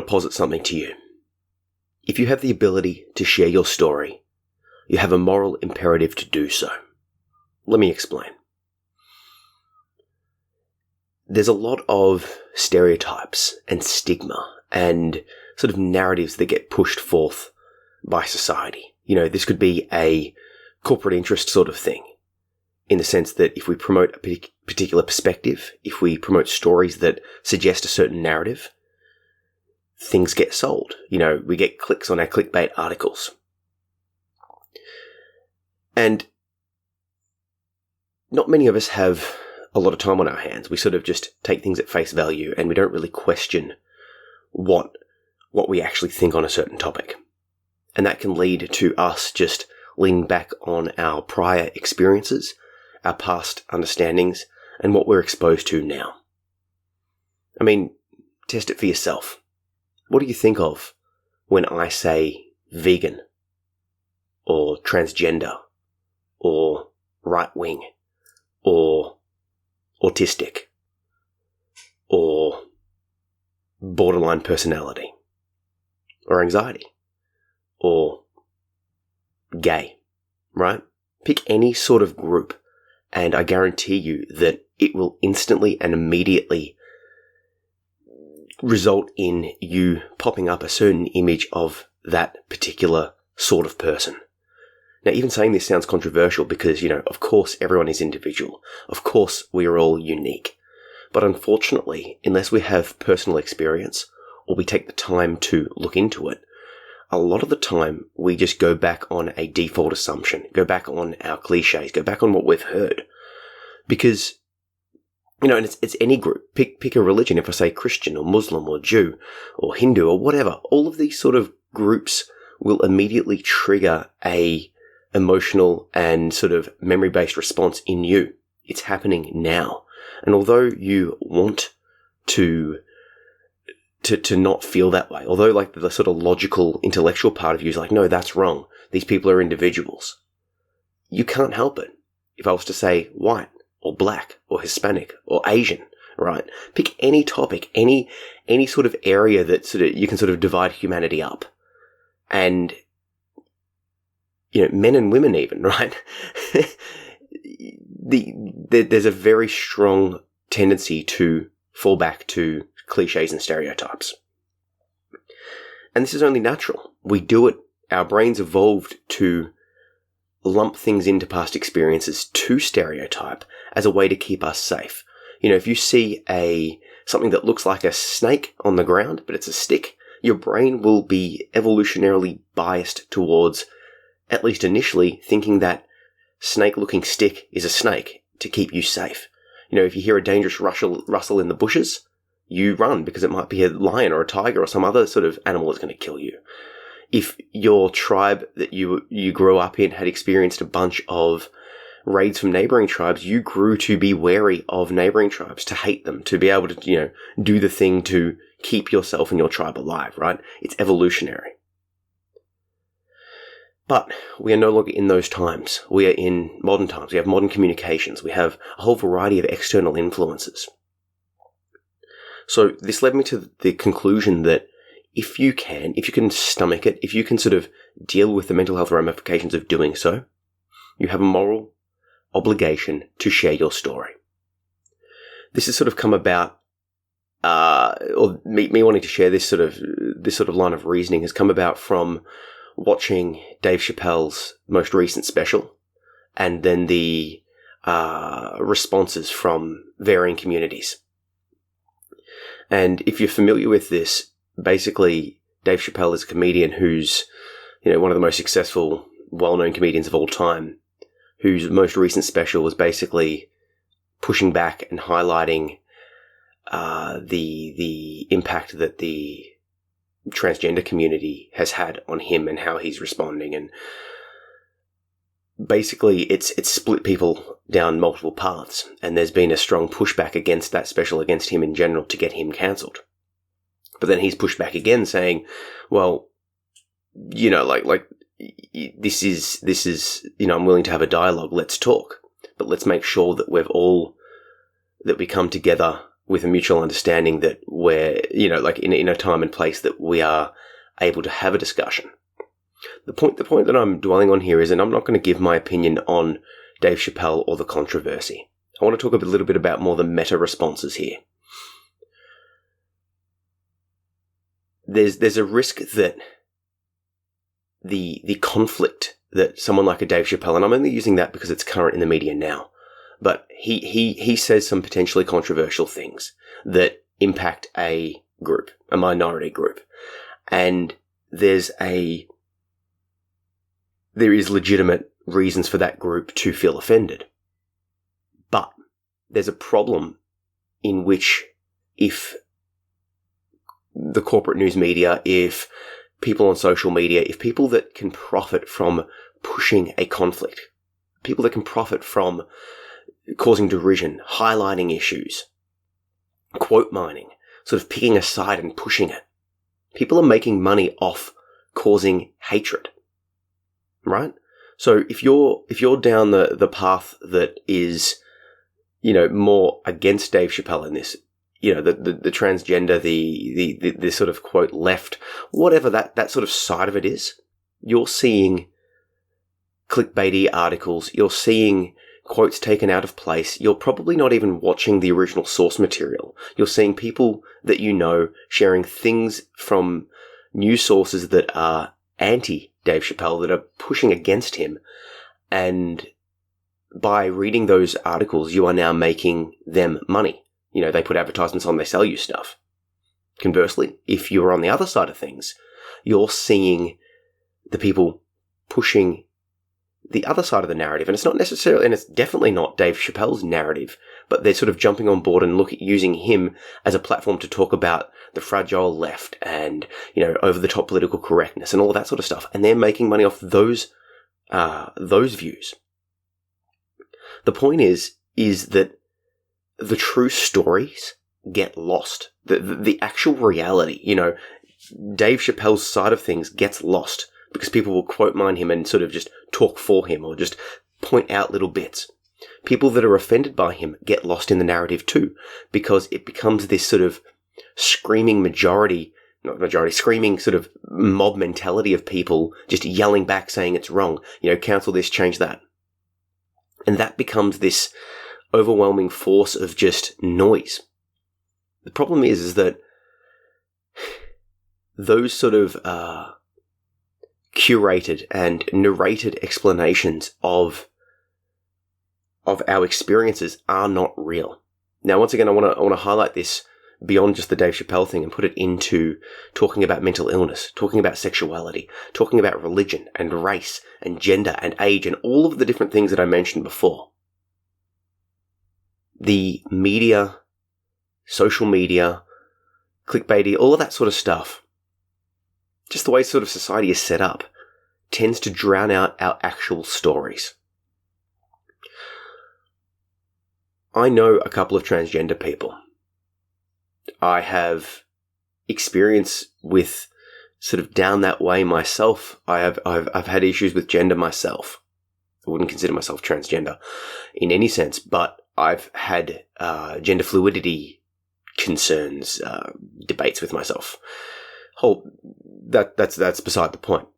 posit something to you. If you have the ability to share your story, you have a moral imperative to do so. Let me explain. There's a lot of stereotypes and stigma and sort of narratives that get pushed forth by society. This could be a corporate interest sort of thing, in the sense that if we promote a particular perspective, if we promote stories that suggest a certain narrative, things get sold. We get clicks on our clickbait articles. And not many of us have a lot of time on our hands. We sort of just take things at face value, and we don't really question what we actually think on a certain topic. And that can lead to us just leaning back on our prior experiences, our past understandings, and what we're exposed to now. I mean, test it for yourself. What do you think of when I say vegan, or transgender, or right-wing, or autistic, or borderline personality, or anxiety, or gay, right? Pick any sort of group, and I guarantee you that it will instantly and immediately result in you popping up a certain image of that particular sort of person. Now, even saying this sounds controversial because, of course everyone is individual. Of course we are all unique. But unfortunately, unless we have personal experience or we take the time to look into it, a lot of the time we just go back on a default assumption, go back on our cliches, go back on what we've heard. Because, and it's any group. Pick a religion. If I say Christian or Muslim or Jew or Hindu or whatever, all of these sort of groups will immediately trigger a emotional and sort of memory-based response in you. It's happening now. And although you want to not feel that way, although like the sort of logical, intellectual part of you is like, no, that's wrong. These people are individuals. You can't help it. If I was to say white or black or Hispanic or Asian, right? Pick any topic, any sort of area that sort of you can sort of divide humanity up. And men and women even, right? There's a very strong tendency to fall back to cliches and stereotypes. And this is only natural. We do it. Our brains evolved to lump things into past experiences to stereotype as a way to keep us safe. If you see something that looks like a snake on the ground, but it's a stick, your brain will be evolutionarily biased towards, at least initially, thinking that snake-looking stick is a snake to keep you safe. If you hear a dangerous rustle in the bushes, you run because it might be a lion or a tiger or some other sort of animal that's going to kill you. If your tribe that you grew up in had experienced a bunch of raids from neighboring tribes, you grew to be wary of neighboring tribes, to hate them, to be able to, do the thing to keep yourself and your tribe alive, right? It's evolutionary. But we are no longer in those times. We are in modern times. We have modern communications. We have a whole variety of external influences. So this led me to the conclusion that if you can stomach it, if you can sort of deal with the mental health ramifications of doing so, you have a moral obligation to share your story. This has sort of come about, or me wanting to share this sort of line of reasoning has come about from watching Dave Chappelle's most recent special, and then the responses from varying communities. And if you're familiar with this, basically Dave Chappelle is a comedian who's, one of the most successful, well-known comedians of all time, whose most recent special was basically pushing back and highlighting the impact that the transgender community has had on him and how he's responding. And basically it's split people down multiple paths, and there's been a strong pushback against that special, against him in general, to get him cancelled. But then he's pushed back again saying, well, this is, I'm willing to have a dialogue, let's talk, but let's make sure that we come together with a mutual understanding that we're, like in a time and place that we are able to have a discussion. The point that I'm dwelling on here is, and I'm not going to give my opinion on Dave Chappelle or the controversy. I want to talk a little bit about more the meta responses here. There's a risk that the conflict that someone like a Dave Chappelle, and I'm only using that because it's current in the media now, but he says some potentially controversial things that impact a group, a minority group, and there is legitimate reasons for that group to feel offended. But there's a problem in which if the corporate news media, if people on social media, if people that can profit from pushing a conflict, people that can profit from causing derision, highlighting issues, quote mining, sort of picking a side and pushing it, people are making money off causing hatred, right? So if you're down the path that is, more against Dave Chappelle in this, the transgender, the sort of quote left, whatever that sort of side of it is, you're seeing clickbaity articles, you're seeing quotes taken out of place, you're probably not even watching the original source material. You're seeing people that sharing things from news sources that are anti Dave Chappelle, that are pushing against him, and by reading those articles, you are now making them money. They put advertisements on, they sell you stuff. Conversely, if you're on the other side of things, you're seeing the people pushing the other side of the narrative. And it's not necessarily, and it's definitely not Dave Chappelle's narrative, but they're sort of jumping on board and using him as a platform to talk about the fragile left and, over the top political correctness and all of that sort of stuff. And they're making money off those views. The point is that the true stories get lost. The actual reality, Dave Chappelle's side of things gets lost because people will quote mine him and sort of just talk for him or just point out little bits. People that are offended by him get lost in the narrative too, because it becomes this sort of screaming screaming sort of mob mentality of people just yelling back saying it's wrong, cancel this, change that. And that becomes this overwhelming force of just noise. The problem is that those sort of curated and narrated explanations of our experiences are not real. Now, once again, I want to highlight this beyond just the Dave Chappelle thing and put it into talking about mental illness, talking about sexuality, talking about religion and race and gender and age and all of the different things that I mentioned before. The media, social media, clickbaity, all of that sort of stuff, just the way sort of society is set up, tends to drown out our actual stories. I know a couple of transgender people. I have experience with sort of down that way myself. I've had issues with gender myself. I wouldn't consider myself transgender in any sense, but I've had gender fluidity concerns, debates with myself. That's beside the point.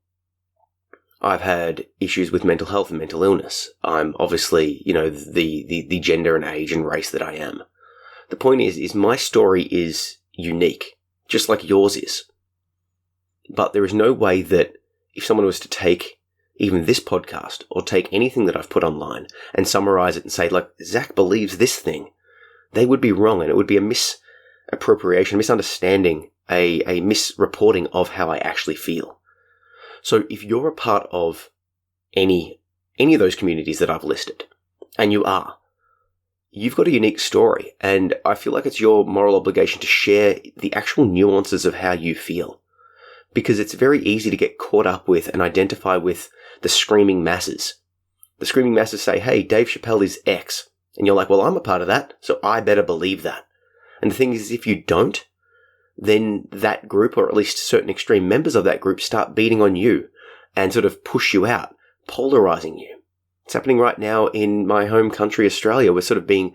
I've had issues with mental health and mental illness. I'm obviously, the gender and age and race that I am. The point is my story is unique, just like yours is. But there is no way that if someone was to take even this podcast or take anything that I've put online and summarize it and say, like, Zach believes this thing, they would be wrong, and it would be a misappropriation, misunderstanding, a misreporting of how I actually feel. So if you're a part of any of those communities that I've listed, and you've got a unique story, and I feel like it's your moral obligation to share the actual nuances of how you feel. Because it's very easy to get caught up with and identify with the screaming masses. The screaming masses say, hey, Dave Chappelle is X. And you're like, well, I'm a part of that, so I better believe that. And the thing is, if you don't, then that group, or at least certain extreme members of that group, start beating on you and sort of push you out, polarizing you. It's happening right now in my home country, Australia. We're sort of being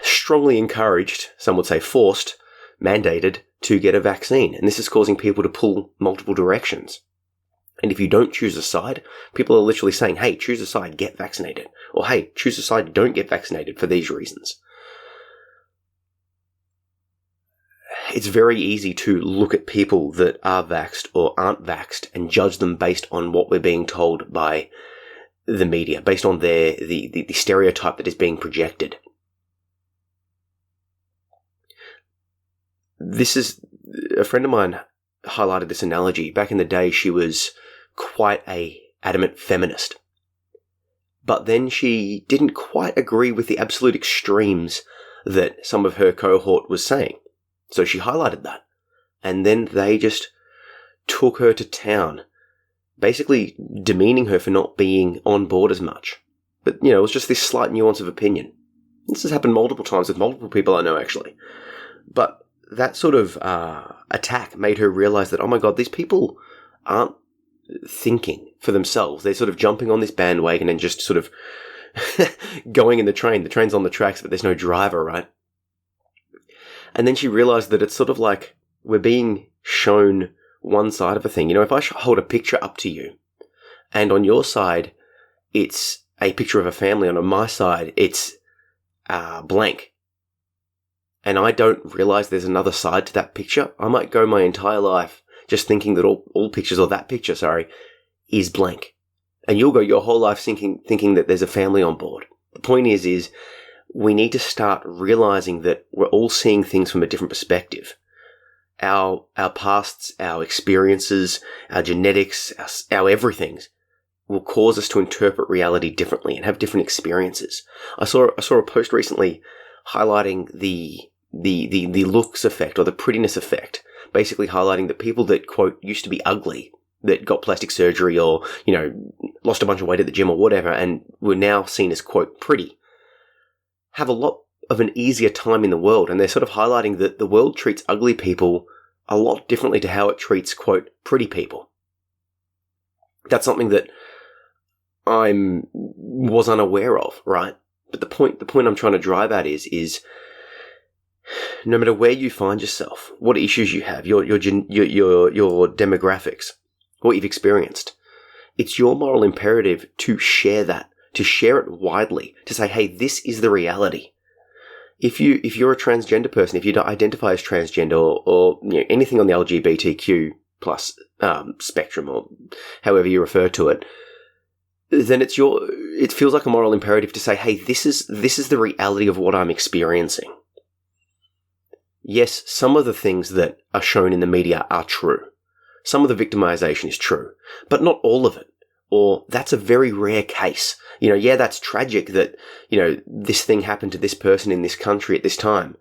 strongly encouraged, some would say forced, mandated to get a vaccine. And this is causing people to pull multiple directions. And if you don't choose a side, people are literally saying, hey, choose a side, get vaccinated. Or hey, choose a side, don't get vaccinated for these reasons. It's very easy to look at people that are vaxxed or aren't vaxxed and judge them based on what we're being told by the media, based on the stereotype that is being projected. This is, a friend of mine highlighted this analogy. Back in the day, she was quite a adamant feminist. But then she didn't quite agree with the absolute extremes that some of her cohort was saying. So she highlighted that. And then they just took her to town, basically demeaning her for not being on board as much. But, it was just this slight nuance of opinion. This has happened multiple times with multiple people I know, actually. But that sort of attack made her realize that, oh my God, these people aren't thinking for themselves. They're sort of jumping on this bandwagon and just sort of going in the train. The train's on the tracks, but there's no driver, right? And then she realized that it's sort of like we're being shown one side of a thing. If I hold a picture up to you, and on your side, it's a picture of a family, and on my side, it's blank, and I don't realize there's another side to that picture, I might go my entire life just thinking that all pictures, or that picture, is blank. And you'll go your whole life thinking that there's a family on board. The point is we need to start realizing that we're all seeing things from a different perspective. Our pasts, our experiences, our genetics, our everythings will cause us to interpret reality differently and have different experiences. I saw a post recently highlighting the looks effect, or the prettiness effect, basically highlighting that people that, quote, used to be ugly, that got plastic surgery or, lost a bunch of weight at the gym or whatever, and were now seen as, quote, pretty, have a lot of an easier time in the world. And they're sort of highlighting that the world treats ugly people a lot differently to how it treats, quote, pretty people. That's something that was unaware of, right? But the point I'm trying to drive at is no matter where you find yourself, what issues you have, your demographics, what you've experienced, it's your moral imperative to share that, to share it widely, to say, hey, this is the reality. If you're a transgender person, if you don't identify as transgender or anything on the LGBTQ plus spectrum, or however you refer to it, then it feels like a moral imperative to say, hey, this is the reality of what I'm experiencing. Yes, some of the things that are shown in the media are true. Some of the victimization is true, but not all of it. Or that's a very rare case. Yeah, that's tragic that, this thing happened to this person in this country at this time.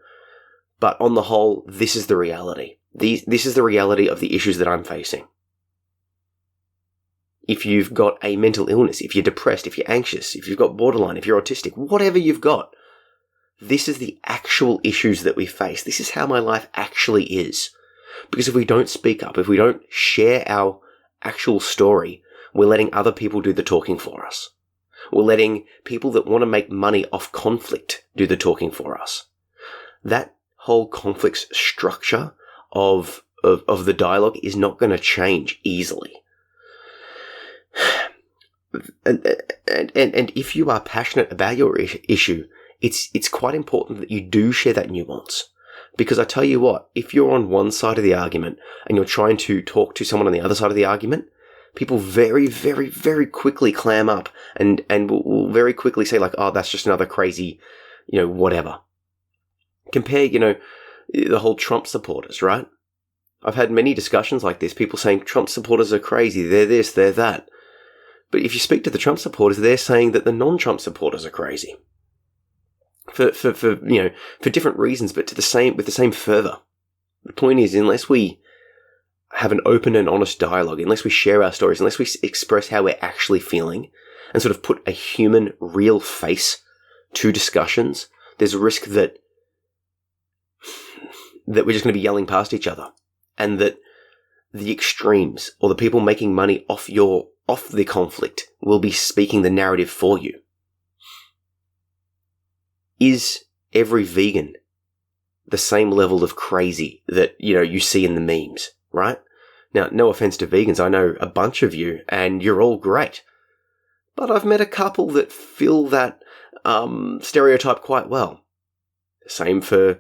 But on the whole, this is the reality. This is the reality of the issues that I'm facing. If you've got a mental illness, if you're depressed, if you're anxious, if you've got borderline, if you're autistic, whatever you've got, this is the actual issues that we face. This is how my life actually is. Because if we don't speak up, if we don't share our actual story, we're letting other people do the talking for us. We're letting people that want to make money off conflict do the talking for us. That whole conflict structure of the dialogue is not going to change easily. And if you are passionate about your issue, it's quite important that you do share that nuance. Because I tell you what, if you're on one side of the argument and you're trying to talk to someone on the other side of the argument, people very, very, very quickly clam up and will very quickly say like, oh, that's just another crazy, whatever. Compare, the whole Trump supporters, right? I've had many discussions like this, people saying Trump supporters are crazy, they're this, they're that. But if you speak to the Trump supporters, they're saying that the non-Trump supporters are crazy. For different reasons, but with the same fervor. The point is, unless we have an open and honest dialogue, unless we share our stories, unless we express how we're actually feeling and sort of put a human, real face to discussions, there's a risk that we're just going to be yelling past each other, and that the extremes or the people making money off the conflict will be speaking the narrative for you. Is every vegan the same level of crazy that, you see in the memes, right? Now, no offense to vegans, I know a bunch of you, and you're all great. But I've met a couple that fill that stereotype quite well. Same for,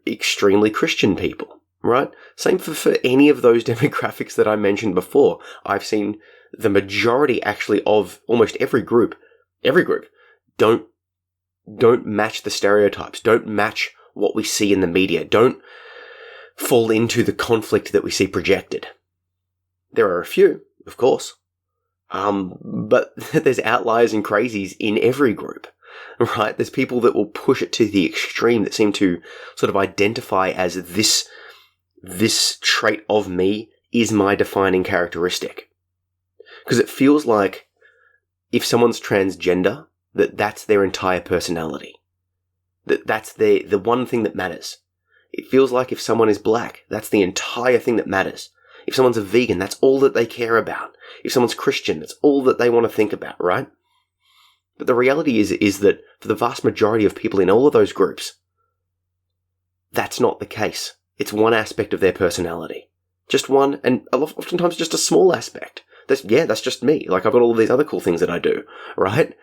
extremely Christian people, right? Same for any of those demographics that I mentioned before. I've seen the majority actually of almost every group, don't match the stereotypes, don't match what we see in the media, don't fall into the conflict that we see projected. There are a few, of course, but there's outliers and crazies in every group, right? There's people that will push it to the extreme, that seem to sort of identify as this trait of me is my defining characteristic. Because it feels like if someone's transgender, that's their entire personality. That's the one thing that matters. It feels like if someone is black, that's the entire thing that matters. If someone's a vegan, that's all that they care about. If someone's Christian, that's all that they want to think about, right? But the reality is that for the vast majority of people in all of those groups, that's not the case. It's one aspect of their personality. Just one, and oftentimes just a small aspect. That's just me. Like, I've got all of these other cool things that I do, right?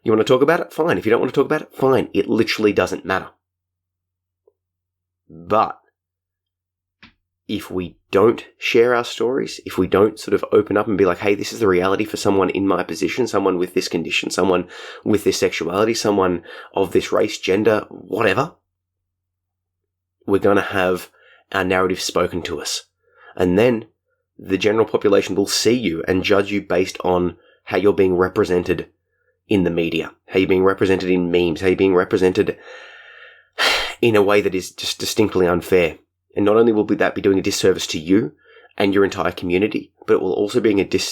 You want to talk about it? Fine. If you don't want to talk about it, fine. It literally doesn't matter. But if we don't share our stories, if we don't sort of open up and be like, hey, this is the reality for someone in my position, someone with this condition, someone with this sexuality, someone of this race, gender, whatever, we're going to have our narrative spoken to us. And then the general population will see you and judge you based on how you're being represented in the media, how you're being represented in memes, how you're being represented in a way that is just distinctly unfair. And not only will that be doing a disservice to you and your entire community, but it will also be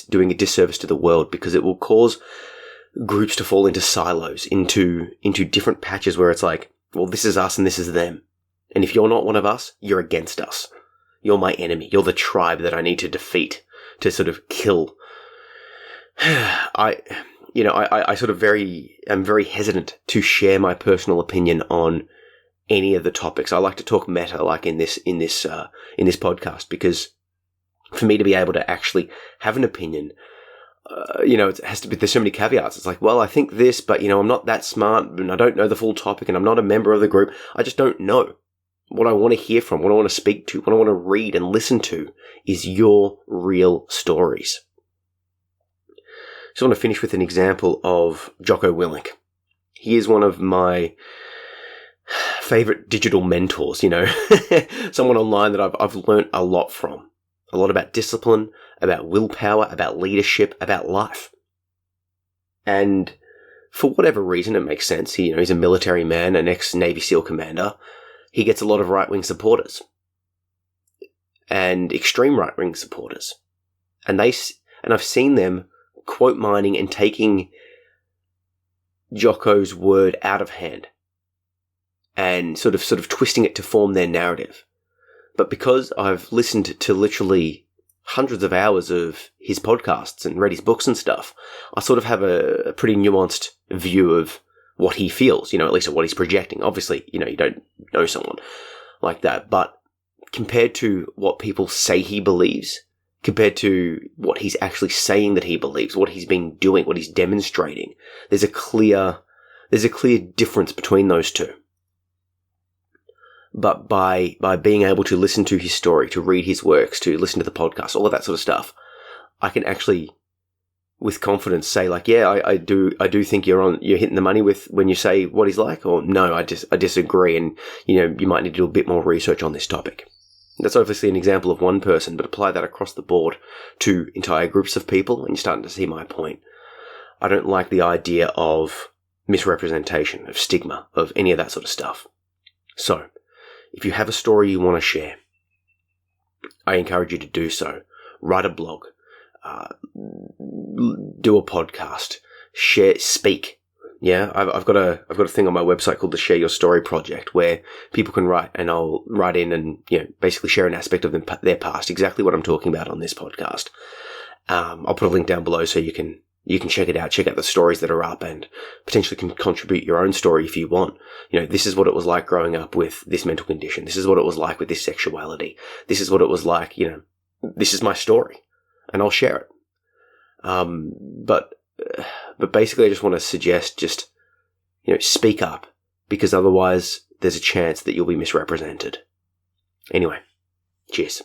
doing a disservice to the world, because it will cause groups to fall into silos, into different patches where it's like, well, this is us and this is them. And if you're not one of us, you're against us. You're my enemy. You're the tribe that I need to defeat, to sort of kill. I sort of am very hesitant to share my personal opinion on any of the topics. I like to talk meta, like in this podcast, because for me to be able to actually have an opinion, it has to be, there's so many caveats. It's like, well, I think this, but I'm not that smart and I don't know the full topic and I'm not a member of the group. I just don't know. What I want to hear from, what I want to speak to, what I want to read and listen to is your real stories. So I want to finish with an example of Jocko Willink. He is one of my favorite digital mentors, someone online that I've learned a lot from. A lot about discipline, about willpower, about leadership, about life. And for whatever reason, it makes sense. He's a military man, an ex-Navy SEAL commander. He gets a lot of right-wing supporters. And extreme right-wing supporters. And I've seen them quote mining and taking Jocko's word out of hand and sort of twisting it to form their narrative. But because I've listened to literally hundreds of hours of his podcasts and read his books and stuff, I sort of have a pretty nuanced view of what he feels, at least of what he's projecting. Obviously, you don't know someone like that, but compared to what people say he believes, compared to what he's actually saying that he believes, what he's been doing, what he's demonstrating, there's a clear difference between those two. But by being able to listen to his story, to read his works, to listen to the podcast, all of that sort of stuff, I can actually, with confidence, say like, yeah, I do think you're hitting the money with when you say what he's like, or no, I disagree, and you might need to do a bit more research on this topic. That's obviously an example of one person, but apply that across the board to entire groups of people, and you're starting to see my point. I don't like the idea of misrepresentation, of stigma, of any of that sort of stuff. So, if you have a story you want to share, I encourage you to do so. Write a blog, do a podcast, speak. Yeah, I've got a thing on my website called the Share Your Story Project, where people can write, and I'll write in and basically share an aspect of their past, exactly what I'm talking about on this podcast. I'll put a link down below so you can You can check it out, check out the stories that are up, and potentially can contribute your own story if you want. This is what it was like growing up with this mental condition. This is what it was like with this sexuality. This is what it was like, this is my story, and I'll share it. But basically I just want to suggest speak up, because otherwise there's a chance that you'll be misrepresented. Anyway, cheers.